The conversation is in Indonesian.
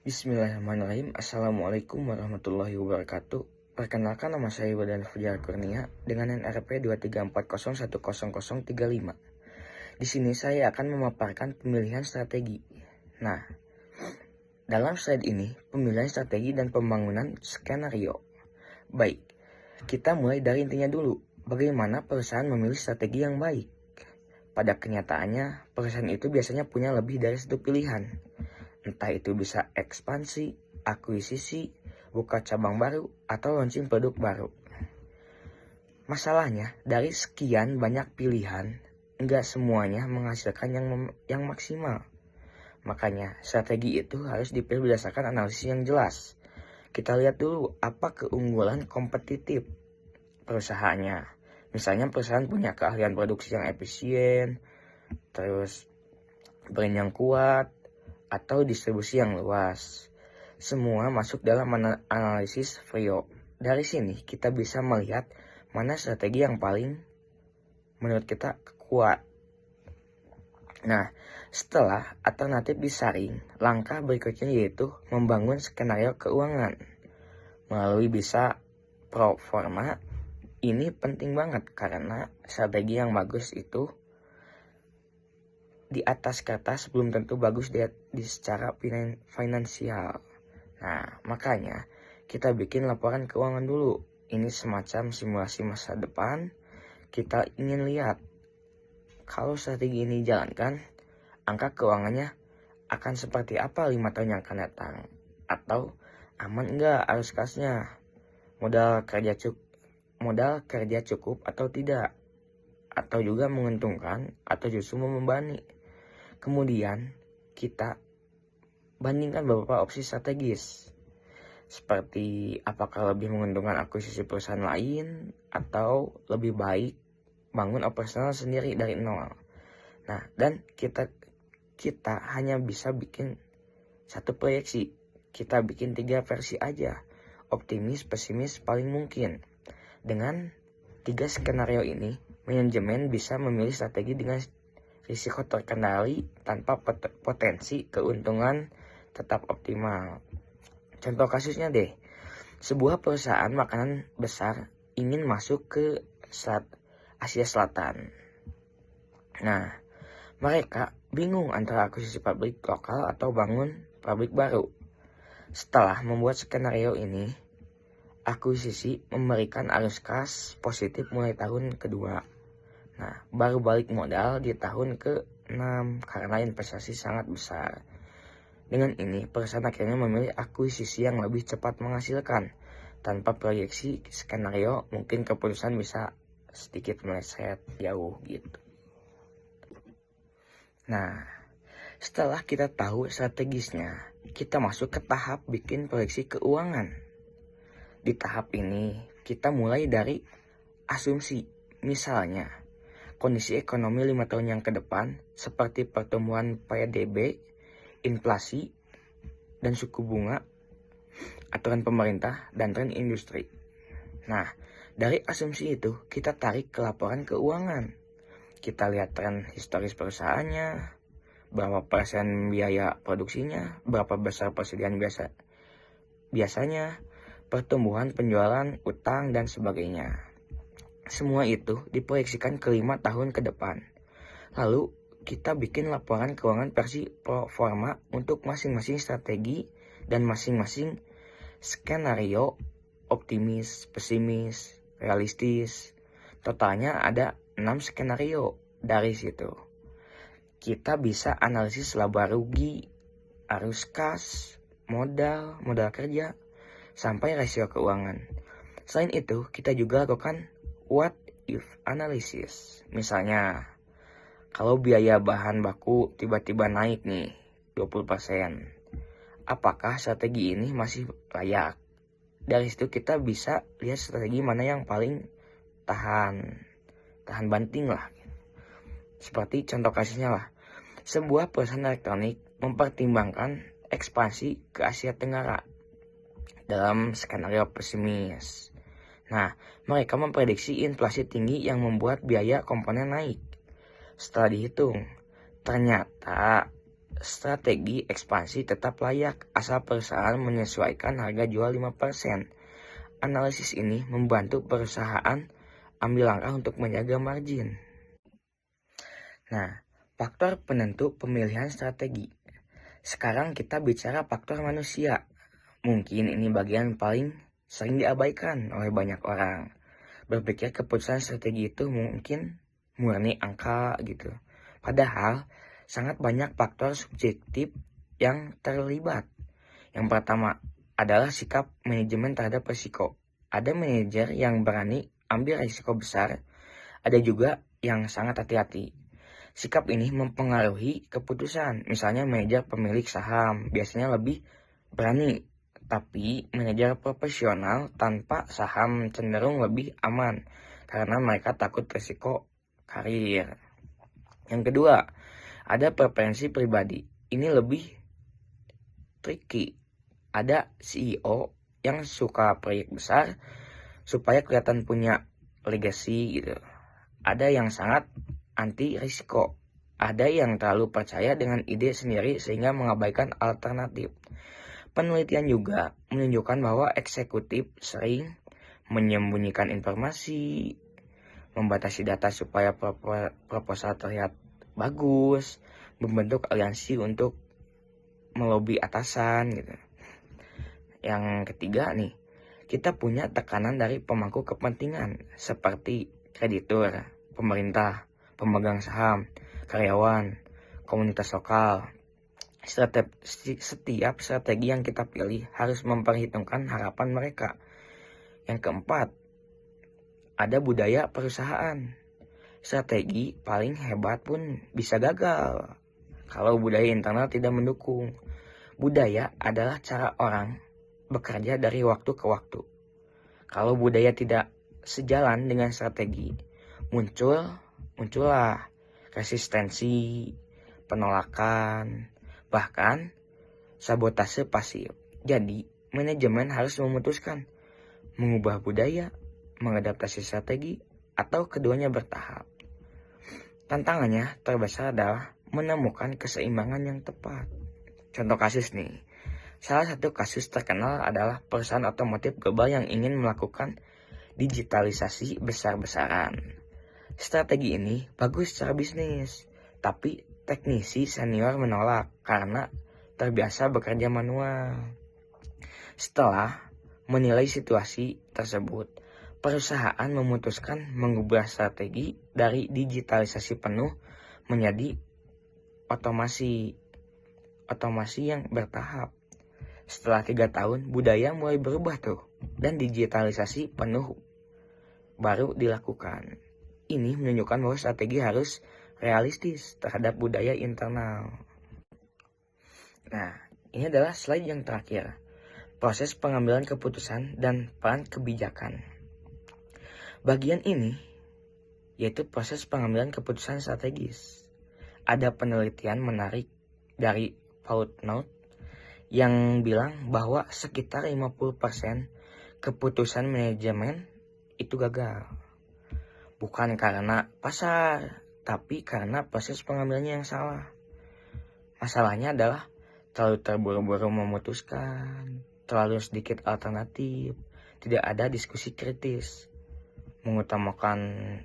Bismillahirrahmanirrahim. Assalamualaikum warahmatullahi wabarakatuh. Perkenalkan, nama saya Wildan Fajar Kurnia dengan NRP 234010035. Di sini saya akan memaparkan pemilihan strategi. Nah, dalam slide ini pemilihan strategi dan pembangunan skenario. Baik, kita mulai dari intinya dulu. Bagaimana perusahaan memilih strategi yang baik? Pada kenyataannya, perusahaan itu biasanya punya lebih dari satu pilihan. Entah itu bisa ekspansi, akuisisi, buka cabang baru, atau launching produk baru. Masalahnya, dari sekian banyak pilihan, enggak semuanya menghasilkan yang maksimal. Makanya, strategi itu harus dipilih berdasarkan analisis yang jelas. Kita lihat dulu apa keunggulan kompetitif perusahaannya. Misalnya perusahaan punya keahlian produksi yang efisien, terus brand yang kuat, atau distribusi yang luas. Semua masuk dalam analisis Frio. Dari sini kita bisa melihat mana strategi yang paling menurut kita kuat. Nah, setelah alternatif disaring, langkah berikutnya yaitu membangun skenario keuangan. Melalui bisa pro forma, ini penting banget karena strategi yang bagus itu di atas kertas belum tentu bagus di secara finansial. Nah, makanya kita bikin laporan keuangan dulu. Ini semacam simulasi masa depan. Kita ingin lihat kalau strategi ini dijalankan, angka keuangannya akan seperti apa 5 tahun yang akan datang. Atau aman enggak arus kasnya, modal kerja cukup atau tidak, atau juga menguntungkan atau justru membebani. Kemudian kita bandingkan beberapa opsi strategis, seperti apakah lebih menguntungkan akuisisi perusahaan lain atau lebih baik bangun operasional sendiri dari nol. Nah, dan kita hanya bisa bikin satu proyeksi. Kita bikin 3 versi aja, optimis, pesimis, paling mungkin. Dengan 3 skenario ini, manajemen bisa memilih strategi dengan risiko terkendali tanpa potensi keuntungan tetap optimal. Contoh kasusnya deh, sebuah perusahaan makanan besar ingin masuk ke Asia Selatan. Nah, mereka bingung antara akuisisi pabrik lokal atau bangun pabrik baru. Setelah membuat skenario ini, akuisisi memberikan arus kas positif mulai tahun kedua. Nah, baru balik modal di tahun ke-6 karena investasi sangat besar. Dengan ini, perusahaan akhirnya memilih akuisisi yang lebih cepat menghasilkan. Tanpa proyeksi skenario, mungkin keputusan bisa sedikit meleset jauh gitu. Nah, setelah kita tahu strategisnya, kita masuk ke tahap bikin proyeksi keuangan. Di tahap ini, kita mulai dari asumsi. Misalnya, kondisi ekonomi 5 tahun yang ke depan seperti pertumbuhan PDB, inflasi, dan suku bunga, aturan pemerintah, dan tren industri. Nah, dari asumsi itu kita tarik ke laporan keuangan. Kita lihat tren historis perusahaannya, berapa persen biaya produksinya, berapa besar persediaan biasanya, pertumbuhan penjualan, utang, dan sebagainya. Semua itu diproyeksikan ke 5 tahun ke depan. Lalu kita bikin laporan keuangan versi pro forma untuk masing-masing strategi dan masing-masing skenario, optimis, pesimis, realistis. Totalnya ada 6 skenario. Dari situ kita bisa analisis laba rugi, arus kas, modal kerja, sampai rasio keuangan. Selain itu, kita juga lakukan what if analysis. Misalnya, kalau biaya bahan baku tiba-tiba naik nih 20%, apakah strategi ini masih layak? Dari situ kita bisa lihat strategi mana yang paling tahan banting lah. Seperti contoh kasusnya lah, sebuah perusahaan elektronik mempertimbangkan ekspansi ke Asia Tenggara dalam skenario pesimis. Nah, mereka memprediksi inflasi tinggi yang membuat biaya komponen naik. Setelah dihitung, ternyata strategi ekspansi tetap layak asal perusahaan menyesuaikan harga jual 5%. Analisis ini membantu perusahaan ambil langkah untuk menjaga margin. Nah, faktor penentu pemilihan strategi. Sekarang kita bicara faktor manusia. Mungkin ini bagian paling sering diabaikan oleh banyak orang. Berpikir keputusan strategi itu mungkin murni angka gitu. Padahal sangat banyak faktor subjektif yang terlibat. Yang pertama adalah sikap manajemen terhadap risiko. Ada manajer yang berani ambil risiko besar, ada juga yang sangat hati-hati. Sikap ini mempengaruhi keputusan. Misalnya manajer pemilik saham biasanya lebih berani, tapi manajer profesional tanpa saham cenderung lebih aman karena mereka takut risiko karir. Yang kedua, ada preferensi pribadi. Ini lebih tricky. Ada CEO yang suka proyek besar supaya kelihatan punya legacy gitu. Ada yang sangat anti risiko. Ada yang terlalu percaya dengan ide sendiri sehingga mengabaikan alternatif. Penelitian juga menunjukkan bahwa eksekutif sering menyembunyikan informasi, membatasi data supaya proposal terlihat bagus, membentuk aliansi untuk melobi atasan gitu. Yang ketiga nih, kita punya tekanan dari pemangku kepentingan seperti kreditur, pemerintah, pemegang saham, karyawan, komunitas lokal. Setiap strategi yang kita pilih harus memperhitungkan harapan mereka. Yang keempat, ada budaya perusahaan. Strategi paling hebat pun bisa gagal kalau budaya internal tidak mendukung. Budaya adalah cara orang bekerja dari waktu ke waktu. Kalau budaya tidak sejalan dengan strategi, muncullah resistensi, penolakan, bahkan sabotase pasif. Jadi, manajemen harus memutuskan mengubah budaya, mengadaptasi strategi, atau keduanya bertahap. Tantangannya terbesar adalah menemukan keseimbangan yang tepat. Contoh kasus nih, salah satu kasus terkenal adalah perusahaan otomotif global yang ingin melakukan digitalisasi besar-besaran. Strategi ini bagus secara bisnis, tapi teknisi senior menolak karena terbiasa bekerja manual. Setelah menilai situasi tersebut, perusahaan memutuskan mengubah strategi dari digitalisasi penuh menjadi otomasi yang bertahap. Setelah 3 tahun, budaya mulai berubah tuh, dan digitalisasi penuh baru dilakukan. Ini menunjukkan bahwa strategi harus realistis terhadap budaya internal. Nah, ini adalah slide yang terakhir. Proses pengambilan keputusan dan peran kebijakan. Bagian ini yaitu proses pengambilan keputusan strategis. Ada penelitian menarik dari Footnote yang bilang bahwa sekitar 50% keputusan manajemen itu gagal. Bukan karena pasar, tapi karena proses pengambilannya yang salah. Masalahnya adalah terlalu terburu-buru memutuskan, terlalu sedikit alternatif, tidak ada diskusi kritis, mengutamakan